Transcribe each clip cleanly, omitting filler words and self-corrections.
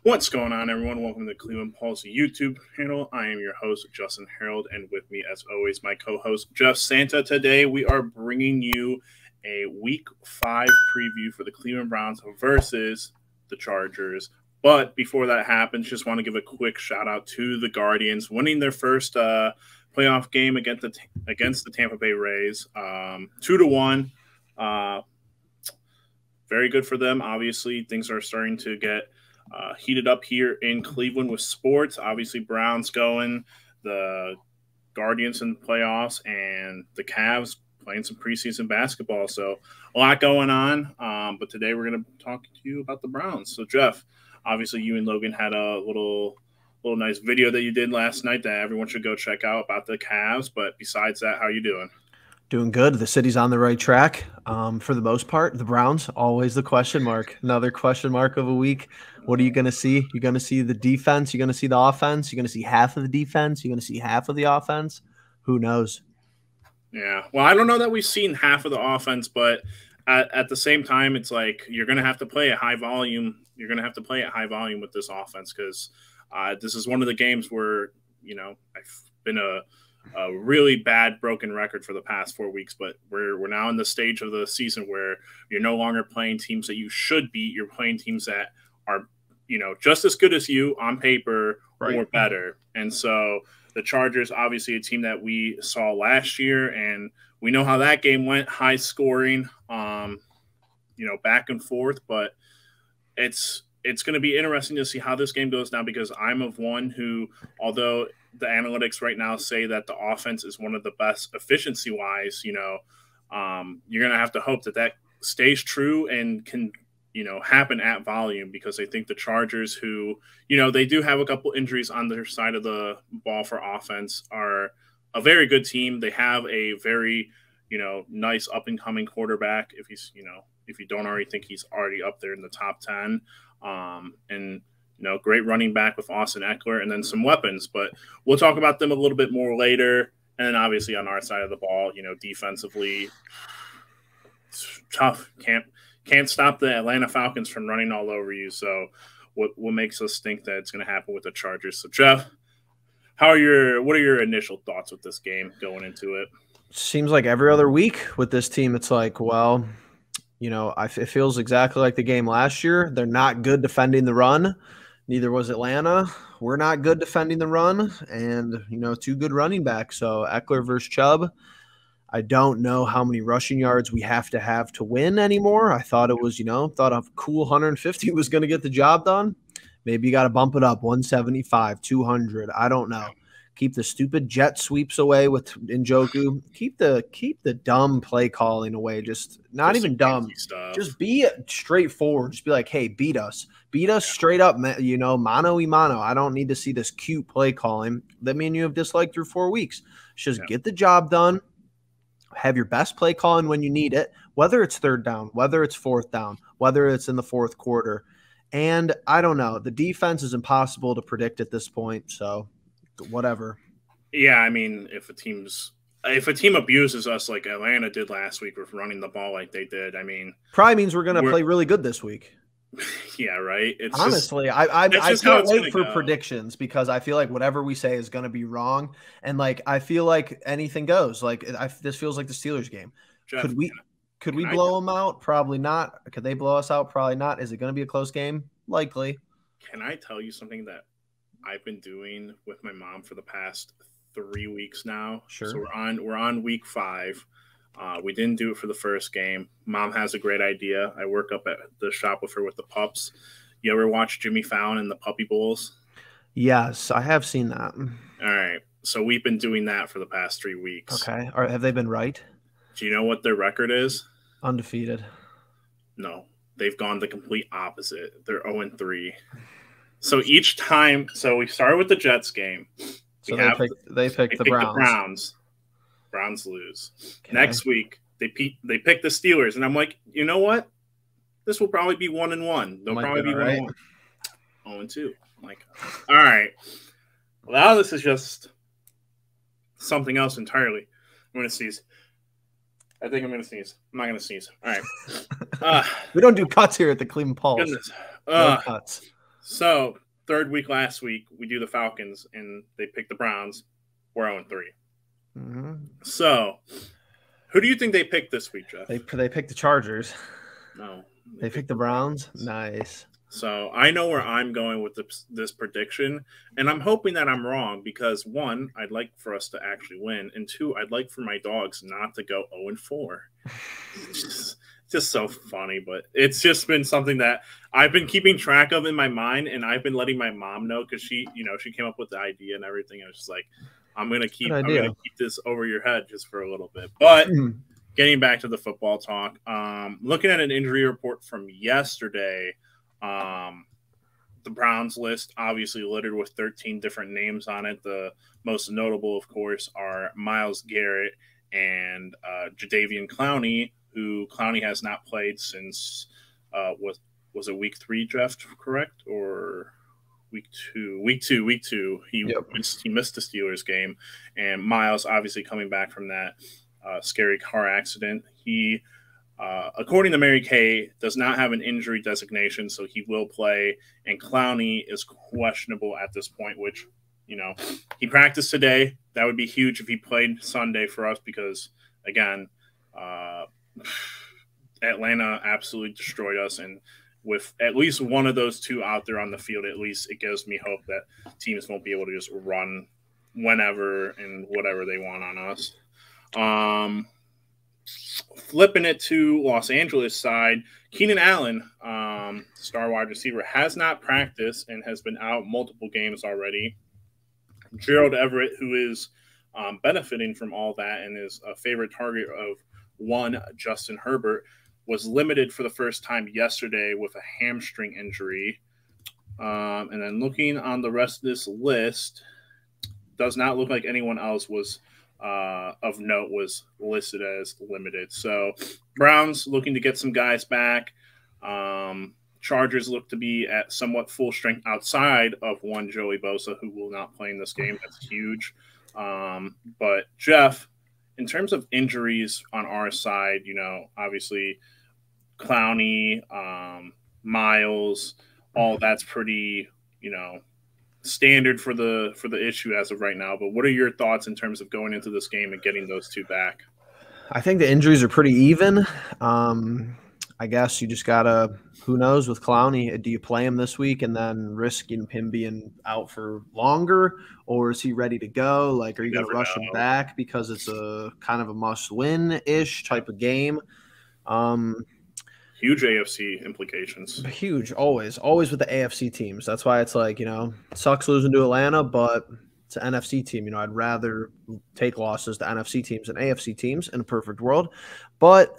What's going on, everyone? Welcome to the Cleveland Pulse YouTube channel. I am your host, Justin Harold, and with me, as always, my co-host, Jeff Santa. Today, we are bringing you a Week 5 preview for the Cleveland Browns versus the Chargers. But before that happens, just want to give a quick shout-out to the Guardians, winning their first playoff game against the Tampa Bay Rays, 2-1. Very good for them. Obviously, things are starting to get heated up here in Cleveland with sports. Obviously, Browns going, the Guardians in the playoffs, and the Cavs playing some preseason basketball. So a lot going on. But today we're going to talk to you about the Browns. So Jeff, obviously you and Logan had a little nice video that you did last night that everyone should go check out about the Cavs. But besides that, how are you doing? Doing good. The city's on the right track for the most part. The Browns, always the question mark. Another question mark of a week. What are you going to see? You're going to see the defense. You're going to see the offense. You're going to see half of the defense. You're going to see half of the offense. Who knows? Yeah. Well, I don't know that we've seen half of the offense, but at the same time, it's like you're going to have to play at high volume. You're going to have to play at high volume with this offense because this is one of the games where, I've been a really bad broken record for the past 4 weeks, but we're now in the stage of the season where you're no longer playing teams that you should beat. You're playing teams that are, just as good as you on paper or better. And so the Chargers, obviously a team that we saw last year, and we know how that game went, high scoring, back and forth, but it's going to be interesting to see how this game goes now because I'm of one who, although the analytics right now say that the offense is one of the best efficiency-wise, you're going to have to hope that stays true and can, happen at volume because I think the Chargers who, they do have a couple injuries on their side of the ball for offense are a very good team. They have a very, nice up-and-coming quarterback if he's, if you don't already think he's already up there in the top 10. And great running back with Austin Eckler and then some weapons, but we'll talk about them a little bit more later. And then obviously on our side of the ball, defensively, it's tough. Can't stop the Atlanta Falcons from running all over you. So what makes us think that it's going to happen with the Chargers? So Jeff, what are your initial thoughts with this game going into it? Seems like every other week with this team, it's like, well, it feels exactly like the game last year. They're not good defending the run. Neither was Atlanta. We're not good defending the run, and, two good running backs. So Eckler versus Chubb. I don't know how many rushing yards we have to win anymore. I thought it was, thought a cool 150 was going to get the job done. Maybe you got to bump it up 175, 200. I don't know. Keep the stupid jet sweeps away with Njoku. Keep the dumb play calling away. Just not even dumb. Just be straightforward. Just be like, hey, beat us. Beat us straight up, mano y mano. I don't need to see this cute play calling that me and you have disliked through 4 weeks. Just get the job done. Have your best play calling when you need it, whether it's third down, whether it's fourth down, whether it's in the fourth quarter. And I don't know. The defense is impossible to predict at this point, so whatever. Yeah, I mean, if a team abuses us like Atlanta did last week with running the ball like they did, I mean, probably means we're going to play really good this week. Yeah, right. Honestly, I can't wait for predictions because I feel like whatever we say is going to be wrong, and like I feel like anything goes. Like this feels like the Steelers game. Jeff, could we blow them out? Probably not. Could they blow us out? Probably not. Is it going to be a close game? Likely. Can I tell you something that I've been doing with my mom for the past 3 weeks now? Sure. So we're on week 5. We didn't do it for the first game. Mom has a great idea. I work up at the shop with her with the pups. You ever watch Jimmy Fallon and the Puppy Bowls? Yes, I have seen that. All right. So we've been doing that for the past 3 weeks. Okay. Have they been right? Do you know what their record is? Undefeated. No. They've gone the complete opposite. They're 0-3. So each time – so we started with the Jets game. So they picked the Browns. Browns lose. Okay. Next week, they pick the Steelers, and I'm like, you know what? This will probably be 1-1. They'll probably be 1-1. 0-2. I'm like, all right. Well, now this is just something else entirely. I'm going to sneeze. I think I'm going to sneeze. I'm not going to sneeze. All right. We don't do cuts here at the Cleveland Pulse. Goodness. No cuts. So, third week last week, we do the Falcons, and they pick the Browns. We're 0-3. Mm-hmm. So, who do you think they picked this week, Jeff? They picked the Chargers. No. They picked the Browns? Nice. So, I know where I'm going with this prediction, and I'm hoping that I'm wrong because, one, I'd like for us to actually win, and two, I'd like for my dogs not to go 0-4. Just so funny, but it's just been something that I've been keeping track of in my mind, and I've been letting my mom know because she came up with the idea and everything. I was just like, I'm gonna keep this over your head just for a little bit. But getting back to the football talk, looking at an injury report from yesterday, the Browns list obviously littered with 13 different names on it. The most notable, of course, are Myles Garrett and Jadeveon Clowney, who Clowney has not played since was it week 3, Jeff, correct? Or week 2? Week 2. He missed the Steelers game. And Myles obviously coming back from that scary car accident. He, according to Mary Kay, does not have an injury designation, so he will play. And Clowney is questionable at this point, which, he practiced today. That would be huge if he played Sunday for us because, again, Atlanta absolutely destroyed us, and with at least one of those two out there on the field, at least it gives me hope that teams won't be able to just run whenever and whatever they want on us. Flipping it to Los Angeles side, Keenan Allen, star wide receiver, has not practiced and has been out multiple games already. Gerald Everett, who is benefiting from all that and is a favorite target of one, Justin Herbert, was limited for the first time yesterday with a hamstring injury. And then looking on the rest of this list, does not look like anyone else was of note was listed as limited. So Browns looking to get some guys back. Chargers look to be at somewhat full strength outside of one Joey Bosa, who will not play in this game. That's huge. But Jeff, in terms of injuries on our side, obviously Clowney, Myles, all that's pretty, standard for the issue as of right now. But what are your thoughts in terms of going into this game and getting those two back? I think the injuries are pretty even. I guess you just gotta, who knows with Clowney, do you play him this week and then risking him being out for longer, or is he ready to go? Like, are you going to rush him back because it's a kind of a must-win-ish type of game? Huge AFC implications. Huge, always with the AFC teams. That's why it's like, sucks losing to Atlanta, but it's an NFC team. I'd rather take losses to NFC teams than AFC teams in a perfect world. But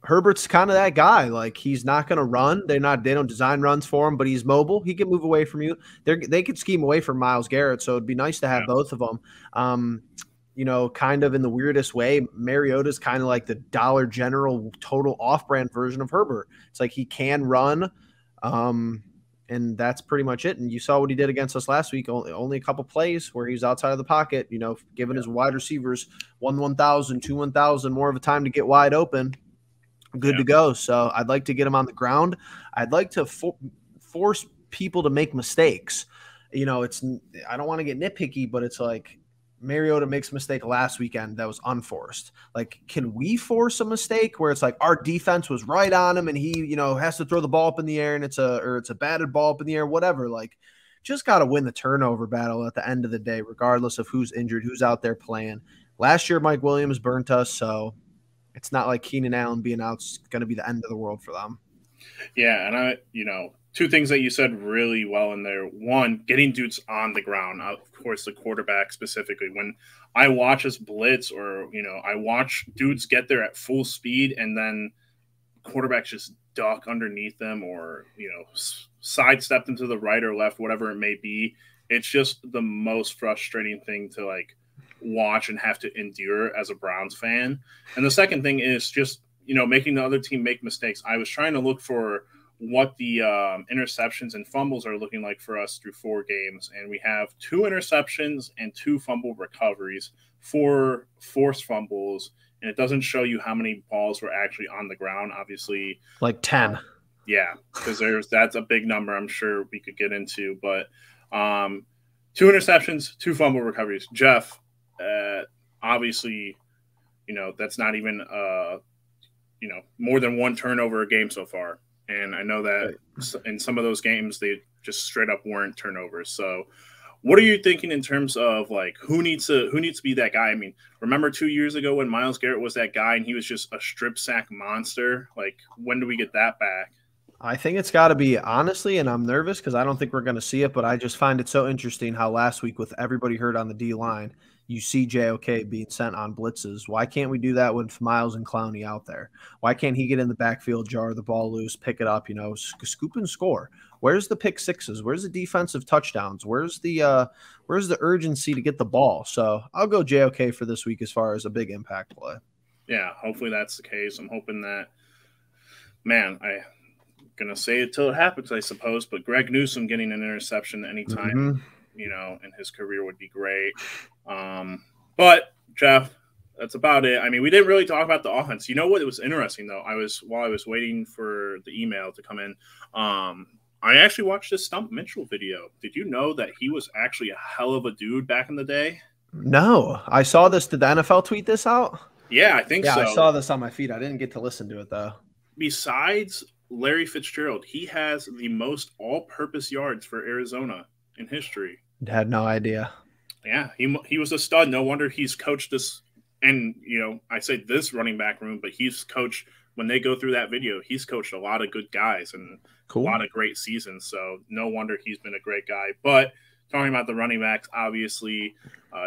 Herbert's kind of that guy. Like, he's not going to run. They don't design runs for him, but he's mobile. He can move away from you. They could scheme away from Myles Garrett, so it'd be nice to have both of them. Kind of in the weirdest way, Mariota's kind of like the Dollar General total off-brand version of Herbert. It's like he can run, and that's pretty much it. And you saw what he did against us last week. Only a couple plays where he was outside of the pocket, giving his wide receivers 1,000, 2,000 more of a time to get wide open. Good to go. So I'd like to get him on the ground. I'd like to force people to make mistakes. I don't want to get nitpicky, but it's like Mariota makes a mistake last weekend that was unforced. Like, can we force a mistake where it's like our defense was right on him and he, has to throw the ball up in the air and it's a batted ball up in the air, whatever. Like, just got to win the turnover battle at the end of the day, regardless of who's injured, who's out there playing. Last year, Mike Williams burnt us, so it's not like Keenan Allen being out is going to be the end of the world for them. Yeah, and two things that you said really well in there. One, getting dudes on the ground. Of course, the quarterback specifically. When I watch us blitz or, I watch dudes get there at full speed and then quarterbacks just duck underneath them or, sidestep them to the right or left, whatever it may be. It's just the most frustrating thing to, watch and have to endure as a Browns fan. And the second thing is just, making the other team make mistakes. I was trying to look for what the interceptions and fumbles are looking like for us through 4 games. And we have 2 interceptions and 2 fumble recoveries, 4 forced fumbles. And it doesn't show you how many balls were actually on the ground. Obviously, like 10. Yeah, because that's a big number. I'm sure we could get into, but 2 interceptions, 2 fumble recoveries. Jeff, obviously, that's not even more than 1 turnover a game so far. And I know that in some of those games they just straight up weren't turnovers. So what are you thinking in terms of like who needs to be that guy? I mean, remember 2 years ago when Myles Garrett was that guy and he was just a strip sack monster? Like, when do we get that back? I think it's got to be, honestly, and I'm nervous because I don't think we're going to see it, but I just find it so interesting how last week with everybody hurt on the D line, you see JOK being sent on blitzes. Why can't we do that with Miles and Clowney out there? Why can't he get in the backfield, jar the ball loose, pick it up, scoop and score? Where's the pick sixes? Where's the defensive touchdowns? Where's the urgency to get the ball? So I'll go JOK for this week as far as a big impact play. Yeah, hopefully that's the case. I'm hoping that, man, gonna say it till it happens, I suppose. But Greg Newsome getting an interception anytime, in his career would be great. But Jeff, that's about it. I mean, we didn't really talk about the offense. You know what? It was interesting though. While I was waiting for the email to come in, I actually watched this Stump Mitchell video. Did you know that he was actually a hell of a dude back in the day? No, I saw this. Did the NFL tweet this out? Yeah, I think so. Yeah, I saw this on my feed. I didn't get to listen to it though. Besides Larry Fitzgerald, he has the most all-purpose yards for Arizona in history. Had no idea. Yeah, he was a stud. No wonder he's coached this. And, I say this running back room, but he's coached, when they go through that video, he's coached a lot of good guys and a lot of great seasons. So no wonder he's been a great guy. But talking about the running backs, obviously,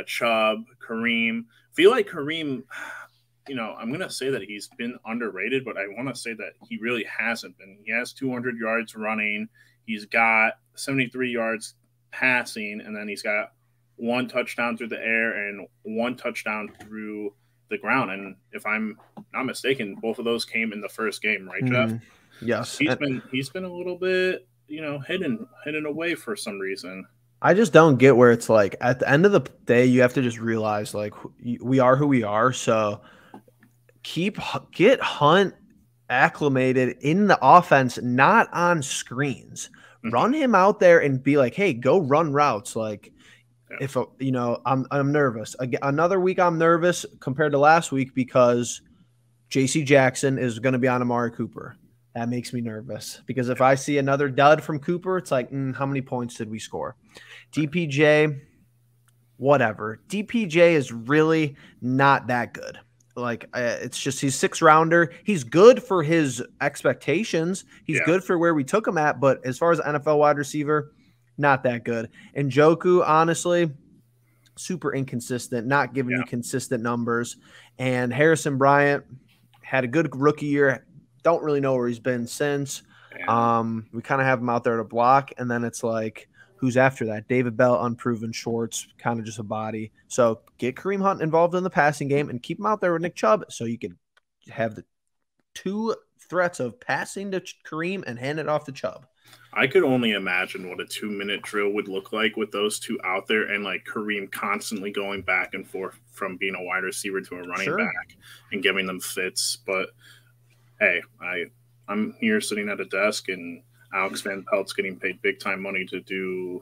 Chubb, Kareem. Feel like Kareem, I'm going to say that he's been underrated, but I want to say that he really hasn't been. He has 200 yards running. He's got 73 yards passing, and then he's got 1 touchdown through the air and 1 touchdown through the ground. And if I'm not mistaken, both of those came in the first game, right, Jeff? Yes. He's been a little bit, hidden away for some reason. I just don't get where it's like at the end of the day, you have to just realize like we are who we are. So get Hunt acclimated in the offense, not on screens. Mm-hmm. Run him out there and be like, hey, go run routes. Like, if I'm nervous. Again, another week I'm nervous compared to last week because J.C. Jackson is going to be on Amari Cooper. That makes me nervous because if I see another dud from Cooper, it's like, how many points did we score? DPJ, whatever. DPJ is really not that good. Like, it's just he's 6th-rounder. He's good for his expectations. He's good for where we took him at. But as far as NFL wide receiver, not that good. And Njoku, honestly, super inconsistent, not giving you consistent numbers. And Harrison Bryant had a good rookie year. Don't really know where he's been since. We kind of have him out there to block. And then it's like, who's after that? David Bell, unproven. Schwartz, kind of just a body. So get Kareem Hunt involved in the passing game and keep him out there with Nick Chubb so you can have the 2 threats of passing to Kareem and hand it off to Chubb. I could only imagine what a 2-minute drill would look like with those two out there and like Kareem constantly going back and forth from being a wide receiver to a running back and giving them fits. But hey, I'm here sitting at a desk and Alex Van Pelt's getting paid big time money to do.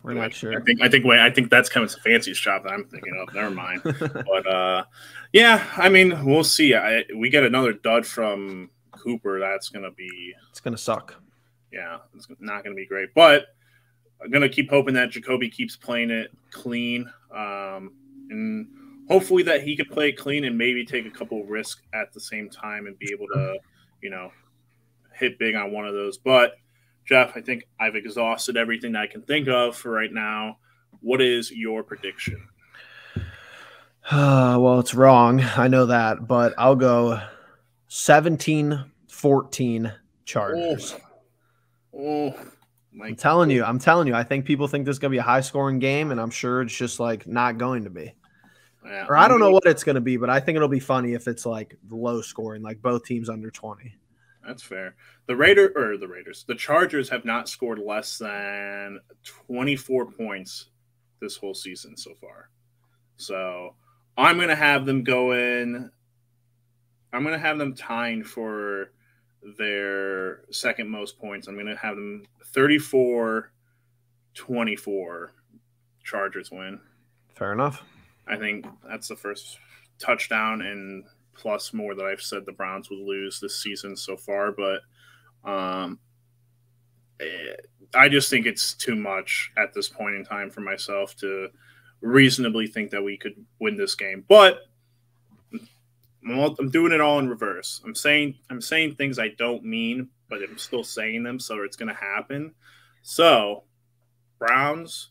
We're not sure. I think that's kind of a fancy shop that I'm thinking of. Never mind. But yeah, I mean, we'll see. We get another dud from Cooper. It's gonna suck. Yeah, it's not gonna be great. But I'm gonna keep hoping that Jacoby keeps playing it clean, and hopefully that he could play it clean and maybe take a couple of risks at the same time and be able to, hit big on one of those. But Jeff, I think I've exhausted everything that I can think of for right now. What is your prediction? Well, it's wrong. I know that, but I'll go 17-14 Chargers. I'm telling you. I think people think this is going to be a high-scoring game, and I'm sure it's just, like, not going to be. Yeah, or I don't know what it's going to be, but I think it'll be funny if it's, like, low-scoring, like both teams under 20. That's fair. The Chargers have not scored less than 24 points this whole season so far. So I'm going to have them tying for their second most points. I'm going to have them 34-24. Chargers win. Fair enough. I think that's the first touchdown and plus more that I've said the Browns would lose this season so far. But I just think it's too much at this point in time for myself to reasonably think that we could win this game. But I'm doing it all in reverse. I'm saying things I don't mean, but I'm still saying them, so it's going to happen. So, Browns,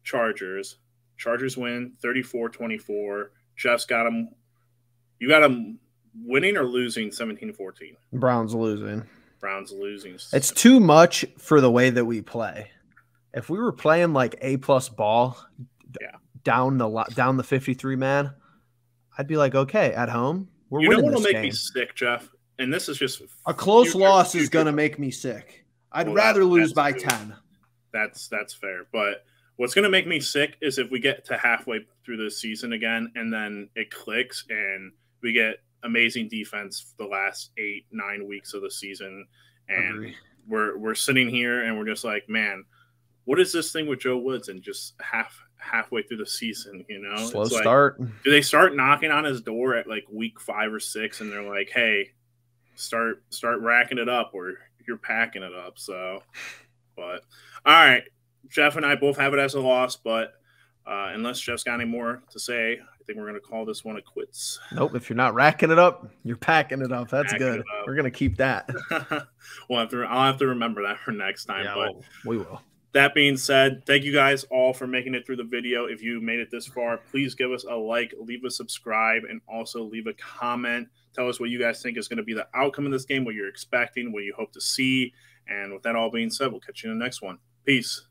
Chargers. Chargers win 34-24. Jeff's got them. You got them winning or losing 17-14? Browns losing. Browns losing. It's too much for the way that we play. If we were playing like A-plus ball, down the 53 man, I'd be like, okay, at home, we're winning this game. You know what'll make me sick, Jeff? And this is just a close loss is going to make me sick. I'd rather lose by 10. That's fair. But what's going to make me sick is if we get to halfway through the season again and then it clicks and we get amazing defense for the last 8-9 weeks of the season. And we're sitting here and we're just like, man, what is this thing with Joe Woods? And just halfway through the season, you know, slow start. Do they start knocking on his door at like week 5 or 6 and they're like, hey, start racking it up or you're packing it up? So, but all right, Jeff and I both have it as a loss, but unless Jeff's got any more to say, I think we're going to call this one a quits. Nope. If you're not racking it up, you're packing it up. That's good. We're going to keep that. I'll have to remember that for next time. Yeah, but we will. That being said, thank you guys all for making it through the video. If you made it this far, please give us a like, leave a subscribe, and also leave a comment. Tell us what you guys think is going to be the outcome of this game, what you're expecting, what you hope to see. And with that all being said, we'll catch you in the next one. Peace.